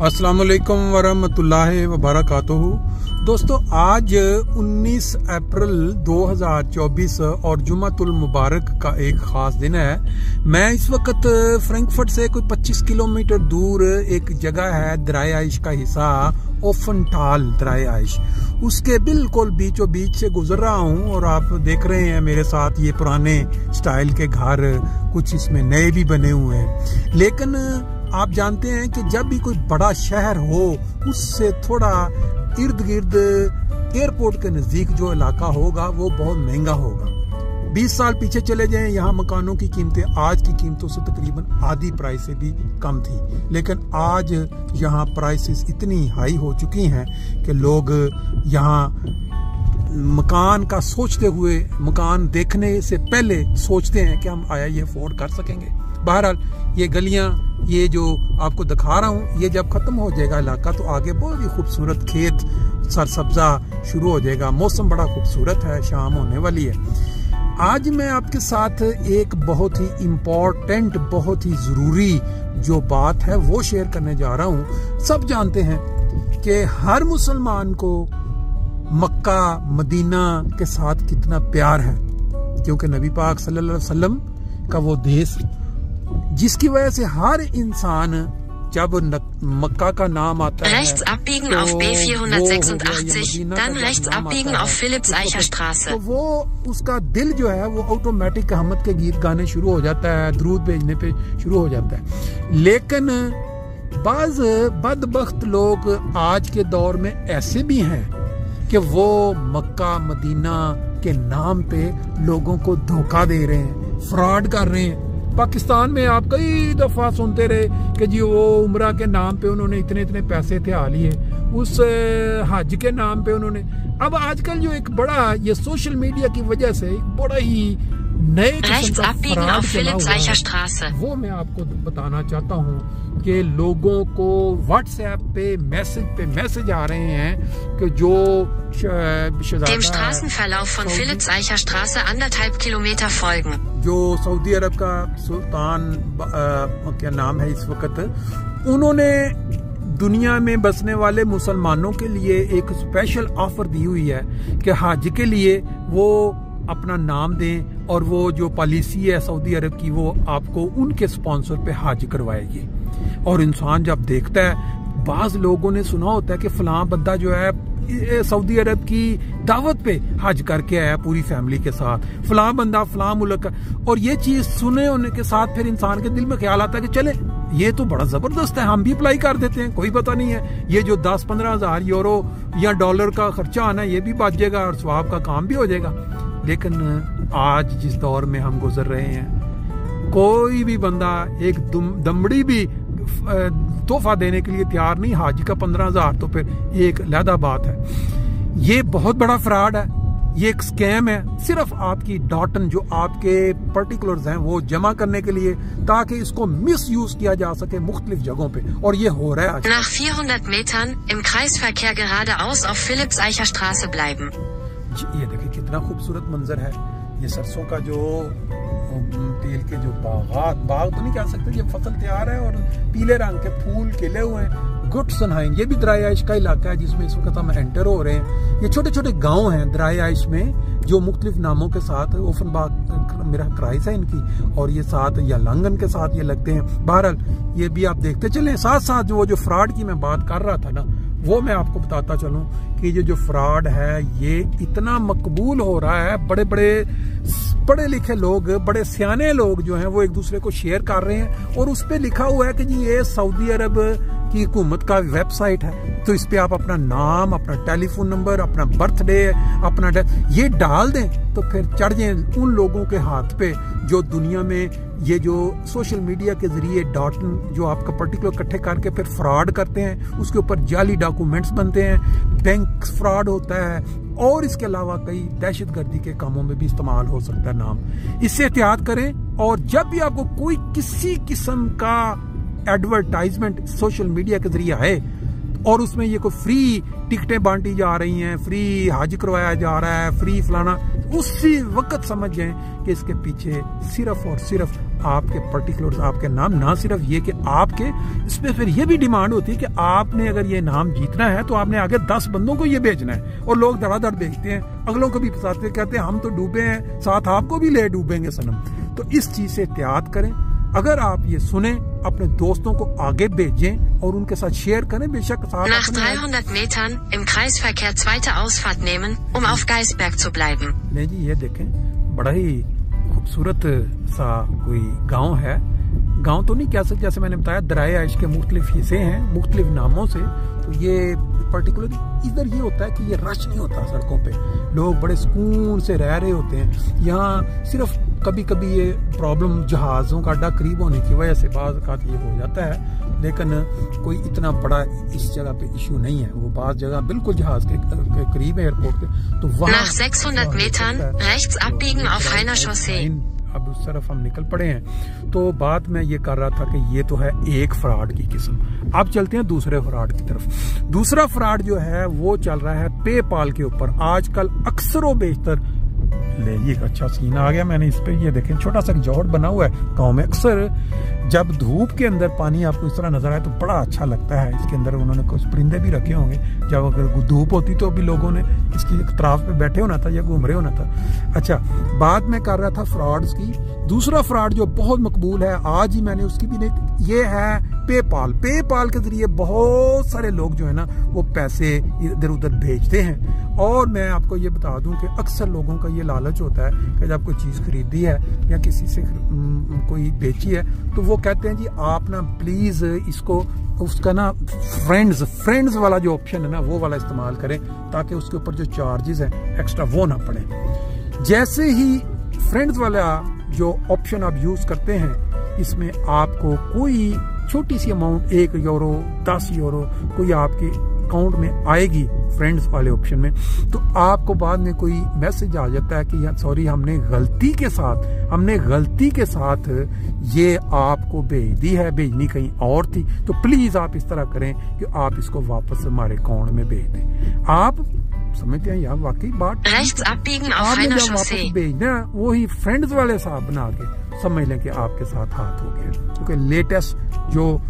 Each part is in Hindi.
अस्सलाम वालेकुम वरहमतुल्लाहि वबरकातुहू। दोस्तों, आज 19 अप्रैल 2024 और जुमातुल मुबारक का एक ख़ास दिन है। मैं इस वक्त फ्रैंकफर्ट से कोई 25 किलोमीटर दूर एक जगह है दराए आइश का हिस्सा ओफनटाल दराए आइश, उसके बिल्कुल बीचों बीच से गुजर रहा हूँ। और आप देख रहे हैं मेरे साथ ये पुराने स्टाइल के घर, कुछ इसमें नए भी बने हुए हैं। लेकिन आप जानते हैं कि जब भी कोई बड़ा शहर हो उससे थोड़ा इर्द गिर्द एयरपोर्ट के नज़दीक जो इलाका होगा वो बहुत महंगा होगा। 20 साल पीछे चले जाएं, यहाँ मकानों की कीमतें आज की कीमतों से तकरीबन आधी प्राइस से भी कम थी। लेकिन आज यहाँ प्राइसेस इतनी हाई हो चुकी हैं कि लोग यहाँ मकान का सोचते हुए, मकान देखने से पहले सोचते हैं कि हम आया ये अफोर्ड कर सकेंगे। बहरहाल ये गलियां, ये जो आपको दिखा रहा हूँ, ये जब खत्म हो जाएगा इलाका तो आगे बहुत ही खूबसूरत खेत सरसब्जा शुरू हो जाएगा। मौसम बड़ा खूबसूरत है, शाम होने वाली है। आज मैं आपके साथ एक बहुत ही इम्पोर्टेंट, बहुत ही ज़रूरी जो बात है वो शेयर करने जा रहा हूँ। सब जानते हैं कि हर मुसलमान को मक्का मदीना के साथ कितना प्यार है, क्योंकि नबी पाक सल्लल्लाहु अलैहि वसल्लम का वो देश जिसकी वजह से हर इंसान जब मक्का का नाम आता है rechts abbiegen auf B486, dann rechts abbiegen auf Philipps Eicher Straße। तो वो उसका दिल जो है वो ऑटोमेटिक अहमद के गीत गाने शुरू हो जाता है, दरूद भेजने पे शुरू हो जाता है। लेकिन बाज बदबख्त लोग आज के दौर में ऐसे भी हैं कि वो मक्का मदीना के नाम पे लोगों को धोखा दे रहे हैं, फ्रॉड कर रहे हैं। पाकिस्तान में आप कई दफा सुनते रहे कि जी वो उम्रा के नाम पे उन्होंने इतने इतने पैसे थे लिए, उस हज के नाम पे उन्होंने। अब आजकल जो एक बड़ा ये सोशल मीडिया की वजह से एक बड़ा ही नए किस्म का फ्रॉड चला हुआ है, वो मैं आपको बताना चाहता हूँ कि लोगों को व्हाट्सएप पे मैसेज आ रहे हैं कि जो dem Straßenverlauf von Philipps Eicher Straße 1,5 Kilometer folgen। जो सऊदी अरब का सुल्तान क्या नाम है इस वक्त, उन्होंने दुनिया में बसने वाले मुसलमानों के लिए एक स्पेशल ऑफर दी हुई है कि हज के लिए वो अपना नाम दें और वो जो पॉलिसी है सऊदी अरब की वो आपको उनके स्पॉन्सर पे हज करवाएगी। और इंसान जब देखता है, बाज लोगों ने सुना होता है कि फलां बंदा जो है सऊदी अरब की दावत पे हज करके आया पूरी फैमिली के साथ, फलां बंदा फलां मुल्क, और ये चीज सुने होने के साथ फिर इंसान के दिल में ख्याल आता है कि चले ये तो बड़ा जबरदस्त है, हम भी अप्लाई कर देते हैं, कोई पता नहीं है ये जो 10-15 हज़ार यूरो या डॉलर का खर्चा आना ये भी बच जाएगा और स्वाब का काम भी हो जाएगा। लेकिन आज जिस दौर में हम गुजर रहे हैं, कोई भी बंदा एक दमड़ी भी तोहफा देने के लिए तैयार नहीं। हाजी का 15,000 तो फिर एक लहदा बात है। ये बहुत बड़ा फ्रॉड है, ये एक स्कैम है, सिर्फ आपकी डाटन जो आपके पर्टिकुलर्स हैं वो जमा करने के लिए, ताकि इसको मिस यूज किया जा सके मुख्तलिफ जगहों पे। और ये हो रहा है। Nach 400 Metern im Kreisverkehr geradeaus auf Philipps Eicher Straße bleiben। ये देखिए कितना खूबसूरत मंजर है। ये सरसों का जो तेल के जो बाग तो नहीं कह सकते, ये फसल तैयार है और पीले रंग के फूल खिले हुए हैं। गुड सनहाइन, ये भी दराए आइश का इलाका है जिसमें इस वक्त हम एंटर हो रहे हैं। ये छोटे छोटे गांव हैं दराए आइश में जो मुख्तलिफ नामों के साथ, ओफनबाग मेरा क्राइस है इनकी, और ये साथ या लंगन के साथ ये लगते हैं। बहरहाल ये भी आप देखते चलें। साथ साथ जो फ्रॉड की मैं बात कर रहा था ना, वो मैं आपको बताता चलूं कि ये जो फ्रॉड है ये इतना मकबूल हो रहा है। बड़े बड़े पढ़े लिखे लोग, बड़े सियाने लोग जो हैं वो एक दूसरे को शेयर कर रहे हैं और उस पे लिखा हुआ है कि जी ये सऊदी अरब की हुकूमत का वेबसाइट है, तो इस पे आप अपना नाम, अपना टेलीफोन नंबर, अपना बर्थडे, अपना ये डाल दें तो फिर चढ़ जाए उन लोगों के हाथ पे जो दुनिया में ये जो सोशल मीडिया के जरिए डाटन जो आपका पर्टिकुलर इकट्ठे करके फिर फ्रॉड करते हैं, उसके ऊपर जाली डॉक्यूमेंट्स बनते हैं, बैंक फ्रॉड होता है और इसके अलावा कई दहशतगर्दी के कामों में भी इस्तेमाल हो सकता है नाम। इससे एहतियात करें। और जब भी आपको कोई किसी किस्म का एडवर्टाइजमेंट सोशल मीडिया के जरिए आए, और उसमें ये कोई फ्री टिकटें बांटी जा रही हैं, फ्री हज करवाया जा रहा है, फ्री फलाना, उसी वक्त समझ जाएं कि इसके पीछे सिर्फ और सिर्फ आपके पर्टिकुलर आपके नाम, ना सिर्फ ये कि आपके, इसमें फिर ये भी डिमांड होती है कि आपने अगर ये नाम जीतना है तो आपने आगे 10 बंदों को ये भेजना है, और लोग धड़ाधड़ भेजते हैं, अगलों को भी फंसाते, कहते हैं हम तो डूबे हैं, साथ आपको भी ले डूबेंगे सनम। तो इस चीज से एहतियात करें। अगर आप ये सुने, अपने दोस्तों को आगे भेजें और उनके साथ शेयर करें। बेशक साथ Nach 300 Metern im Kreisverkehr zweite Ausfahrt nehmen, auf Geisberg zu bleiben। नहीं जी, ये देखें, बड़ा ही खूबसूरत सा कोई गांव है। गांव तो नहीं कह सकते, जैसे मैंने बताया दराए आइश के मुख्तलिफ हिस्से हैं मुख्तलिफ नामों से। तो ये पर्टिकुलरली इधर ये होता है कि ये रश नहीं होता सड़कों पे, लोग बड़े सुकून से रह रहे होते हैं। यहाँ सिर्फ कभी कभी ये प्रॉब्लम जहाज़ों का अड्डा करीब होने की वजह से बाज़ औक़ात ये हो जाता है, लेकिन कोई इतना बड़ा इस जगह पे इशू नहीं है। वो बाज़ जगह बिल्कुल जहाज़ के करीब है एयरपोर्ट के, तो वहाँ Nach 600 Metern rechts abbiegen auf Heiner Chaussee। अब उस तरफ हम निकल पड़े हैं। तो बात मैं ये कर रहा था कि ये तो है एक फ्रॉड की किस्म। अब चलते हैं दूसरे फ्रॉड की तरफ। दूसरा फ्रॉड जो है वो चल रहा है पेपाल के ऊपर। आजकल अक्सर बेशतर ले, ये अच्छा सीन आ गया। मैंने इस पे ये देखें, छोटा सा जोड़ बना हुआ है गाँव में। अक्सर जब धूप के अंदर पानी आपको इस तरह नजर आए तो बड़ा अच्छा लगता है। इसके अंदर उन्होंने कुछ परिंदे भी रखे होंगे, जब अगर धूप होती तो अभी लोगों ने इसकी तरफ पे बैठे होना था या घूम रहे होना था। अच्छा, बात मैं कर रहा था फ्रॉड्स की। दूसरा फ्रॉड जो बहुत मकबूल है, आज ही मैंने उसकी भी नहीं, ये है पेपाल। पेपाल के जरिए बहुत सारे लोग जो है ना वो पैसे इधर उधर भेजते हैं। और मैं आपको ये बता दूं कि अक्सर लोगों का ये लालच होता है कि जब कोई चीज़ खरीदी है या किसी से कोई बेची है तो वो कहते हैं जी आप ना प्लीज़ इसको, उसका ना फ्रेंड्स वाला जो ऑप्शन है ना वो वाला इस्तेमाल करें, ताकि उसके ऊपर जो चार्जेस हैं एक्स्ट्रा वो ना पड़े। जैसे ही फ्रेंड्स वाला जो ऑप्शन आप यूज़ करते हैं, इसमें आपको कोई छोटी सी अमाउंट 1 यूरो 10 यूरो कोई आपके अकाउंट में आएगी फ्रेंड्स वाले ऑप्शन में, तो आपको बाद में कोई मैसेज आ जाता है कि सॉरी हमने गलती के साथ ये आपको भेज दी है, भेजनी कहीं और थी, तो प्लीज आप इस तरह करें कि आप इसको वापस हमारे अकाउंट में भेज दें। आप समझते हैं यार, वाकई बात आपने जब वापस भेजना वही फ्रेंड्स वाले साहब बना के समझ लें कि आपके साथ हाथ हो गया। क्योंकि लेटेस्ट जो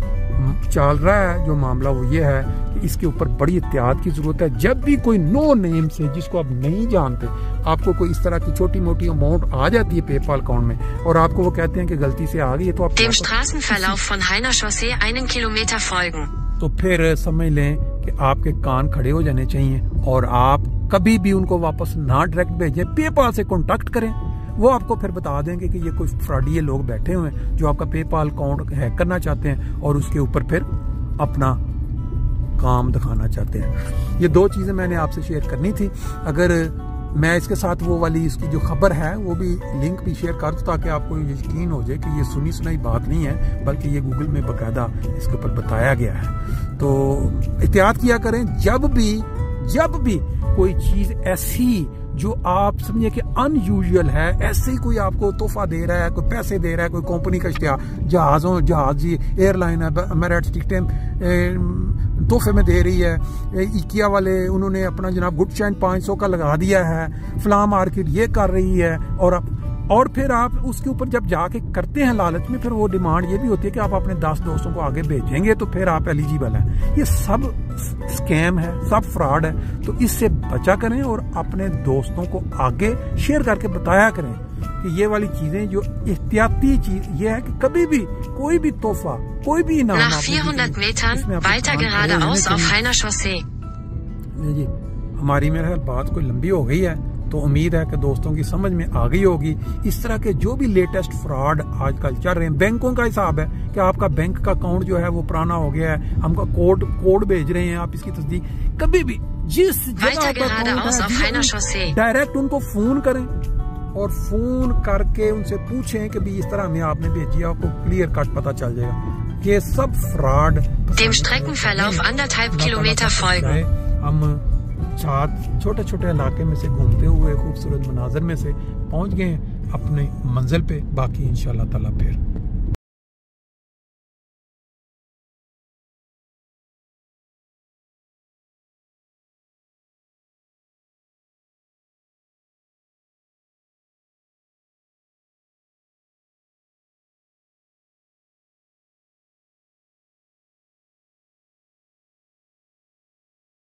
चल रहा है जो मामला वो ये है कि इसके ऊपर बड़ी एहतियात की जरूरत है। जब भी कोई नो नेम से, जिसको आप नहीं जानते, आपको कोई इस तरह की छोटी मोटी अमाउंट आ जाती है पेपाल अकाउंट में और आपको वो कहते हैं कि गलती से आ गई है, तो आप Dem Straßenverlauf von Heiner Chaussee 1 Kilometer folgen। तो फिर समझ लें कि आपके कान खड़े हो जाने चाहिए और आप कभी भी उनको वापस ना डायरेक्ट भेजें, पेपाल से कॉन्टेक्ट करें। वो आपको फिर बता देंगे कि ये कोई फ्रॉडी लोग बैठे हुए हैं जो आपका पेपाल अकाउंट हैक करना चाहते हैं और उसके ऊपर फिर अपना काम दिखाना चाहते हैं। ये 2 चीज़ें मैंने आपसे शेयर करनी थी। अगर मैं इसके साथ वो वाली इसकी जो खबर है वो भी लिंक भी शेयर कर दूं ताकि आपको यकीन हो जाए कि ये सुनी सुनाई बात नहीं है, बल्कि ये गूगल में बाकायदा इसके ऊपर बताया गया है। तो एहतियात किया करें। जब भी कोई चीज़ ऐसी जो आप समझिए कि अनयूजुअल है, ऐसे ही कोई आपको तोहफा दे रहा है, कोई पैसे दे रहा है, कोई कंपनी का इश्तिहार, जहाजी एयरलाइन है, एमिरेट्स टिकटें तोहफे में दे रही है, इकिया वाले उन्होंने अपना जनाब गुड चैन 500 का लगा दिया है, फ्ला मार्केट ये कर रही है, और फिर आप उसके ऊपर जब जाके करते हैं लालच में, फिर वो डिमांड ये भी होती है कि आप अपने 10 दोस्तों को आगे भेजेंगे तो फिर आप एलिजिबल हैं। ये सब स्कैम है, सब फ्रॉड है। तो इससे बचा करें और अपने दोस्तों को आगे शेयर करके बताया करें कि ये वाली चीजें जो एहतियाती चीज ये है कि कभी भी कोई भी तोहफा, कोई भी इनाम Nach 400 Metern weiter geradeaus auf Heiner Chaussee। जी, हमारी मेरे ख्याल बात कोई लंबी हो गई है, तो उम्मीद है कि दोस्तों की समझ में आ गई होगी। इस तरह के जो भी लेटेस्ट फ्रॉड आजकल चल रहे हैं, बैंकों का हिसाब है कि आपका बैंक का अकाउंट जो है वो पुराना हो गया है, हमका कोड भेज रहे हैं, आप इसकी तस्दीक कभी भी जिस जगह डायरेक्ट उनको फोन करें और फोन करके उनसे पूछें कि भी इस तरह हमें आपने भेजी, आपको क्लियर कट पता चल जाएगा। ये सब fraud. Dem Streckenverlauf 1,5 Kilometer folgen। हम छोटे छोटे इलाके में से घूमते हुए खूबसूरत मनाजर में से पहुंच गए अपने मंजिल पे। बाकी इंशाल्लाह ताला फिर